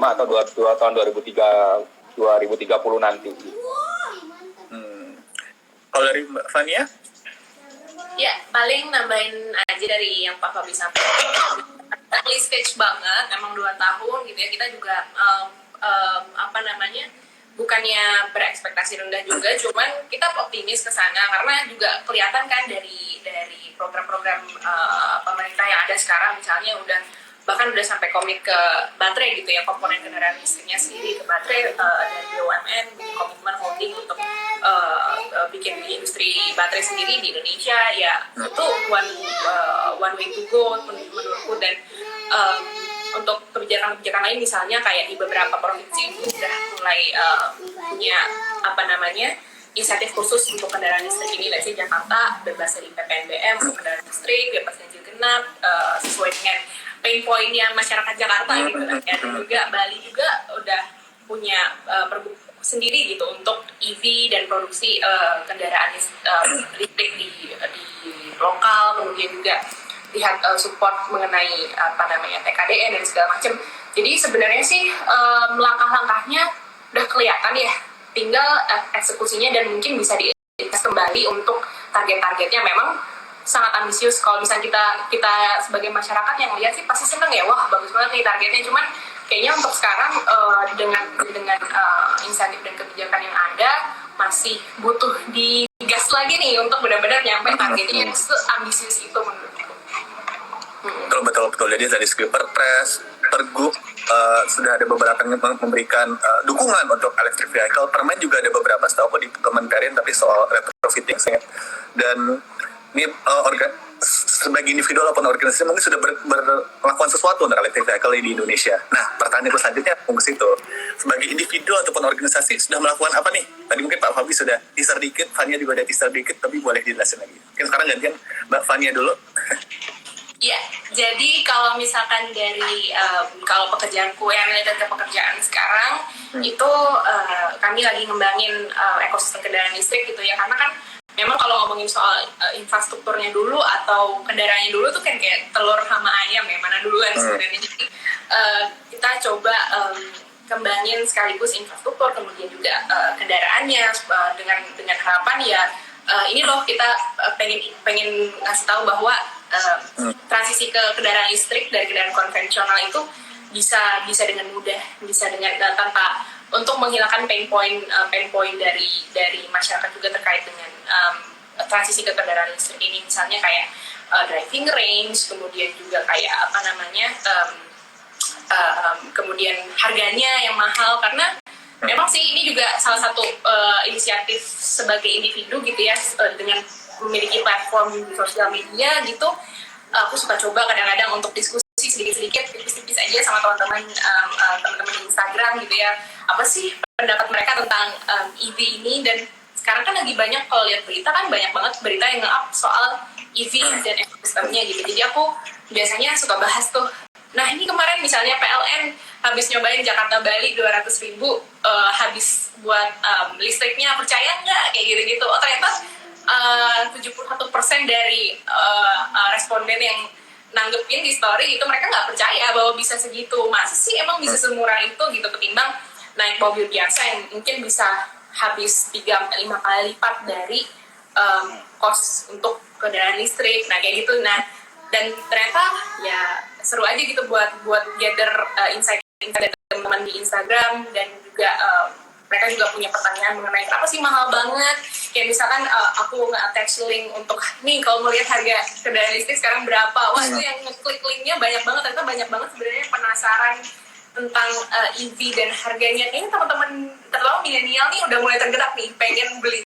atau tahun 2030 nanti. Kalau dari Mbak Fania? Ya, paling nambahin aja dari yang Pak Fabi sampaikan. Early stage banget, emang 2 tahun gitu ya. Kita juga bukannya berekspektasi rendah juga, cuman kita optimis ke sana karena juga kelihatan kan dari program-program pemerintah yang ada sekarang, misalnya bahkan udah sampai komit ke baterai gitu ya, komponen kendaraan listriknya sendiri ke baterai, dari BUMN komitmen holding untuk bikin industri baterai sendiri di Indonesia. Ya itu one way to go menurutku. Dan untuk kebijakan-kebijakan lain misalnya kayak di beberapa provinsi sudah mulai punya insentif khusus untuk kendaraan listrik ini. Let's say Jakarta bebas dari PPNBM untuk kendaraan listrik, bebas ganjil genap, sesuai dengan pain point-nya masyarakat Jakarta gitu kan. Dan juga Bali juga udah punya pergub sendiri gitu untuk EV dan produksi kendaraan listrik di lokal, kemudian juga lihat support mengenai TKDN dan segala macam. Jadi sebenarnya sih langkah-langkahnya udah kelihatan ya, tinggal eksekusinya dan mungkin bisa diinvest kembali untuk target-targetnya. Memang sangat ambisius. Kalau misalnya kita sebagai masyarakat yang lihat sih pasti seneng ya, wah bagus banget nih targetnya. Cuman kayaknya untuk sekarang dengan insentif dan kebijakan yang ada masih butuh digas lagi nih untuk benar-benar nyampe targetnya yang seambisius itu menurutku. Betul. Jadi dari segi perpres, pergub sudah ada beberapa yang memberikan dukungan untuk electric vehicle. Permen juga ada beberapa setahu di kementerian, tapi soal retrofitting dan ini sebagai individu ataupun organisasi mungkin sudah melakukan sesuatu untuk electric vehicle di Indonesia. Nah, pertanyaan selanjutnya ke situ. Sebagai individu ataupun organisasi sudah melakukan apa nih? Tadi mungkin Pak Fabi sudah teaser dikit, Fania juga ada teaser dikit, tapi boleh dijelasin lagi. Mungkin sekarang gantian Mbak Fania dulu. Ya, jadi kalau misalkan dari kalau pekerjaanku yang related ke pekerjaan sekarang itu kami lagi ngembangin ekosistem kendaraan listrik gitu ya, karena kan memang kalau ngomongin soal infrastrukturnya dulu atau kendaraannya dulu tuh kan kayak telur sama ayam ya, mana duluan sebenarnya. Jadi kita coba kembangin sekaligus infrastruktur, kemudian juga kendaraannya dengan harapan ya ini loh kita pengen ngasih tahu bahwa transisi ke kendaraan listrik dari kendaraan konvensional itu bisa dengan mudah, bisa dengan tanpa untuk menghilangkan pain point dari masyarakat juga terkait dengan transisi ke kendaraan listrik ini, misalnya kayak driving range, kemudian juga kayak kemudian harganya yang mahal, karena memang sih ini juga salah satu inisiatif sebagai individu gitu ya, dengan memiliki platform di sosial media gitu. Aku suka coba kadang-kadang untuk diskusi sedikit-sedikit, tipis-tipis aja sama teman-teman di Instagram gitu ya. Apa sih pendapat mereka tentang EV ini? Dan sekarang kan lagi banyak, kalau lihat berita kan banyak banget berita yang nge-up soal EV dan ekosistemnya gitu. Jadi aku biasanya suka bahas tuh. Nah ini kemarin misalnya PLN habis nyobain Jakarta Bali 200.000 habis buat listriknya, percaya nggak kayak gitu-gitu? Oh ternyata 71% dari responden yang nanggepin di story itu mereka nggak percaya bahwa bisa segitu. Masa sih emang bisa semurah itu gitu, ketimbang naik mobil biasa yang mungkin bisa habis 3-5 kali lipat dari cost untuk kendaraan listrik. Nah kayak gitu. Nah dan ternyata ya seru aja gitu buat gather insight dari teman-teman di Instagram, dan juga mereka juga punya pertanyaan mengenai kenapa sih mahal banget. Kayak misalkan aku nge-attach link untuk nih kalau melihat harga kendaraan listrik sekarang berapa. Wah itu yang ngeklik linknya banyak banget, ternyata banyak banget sebenarnya penasaran tentang EV dan harganya. Kayaknya teman-teman terutama milenial nih udah mulai tergerak nih pengen beli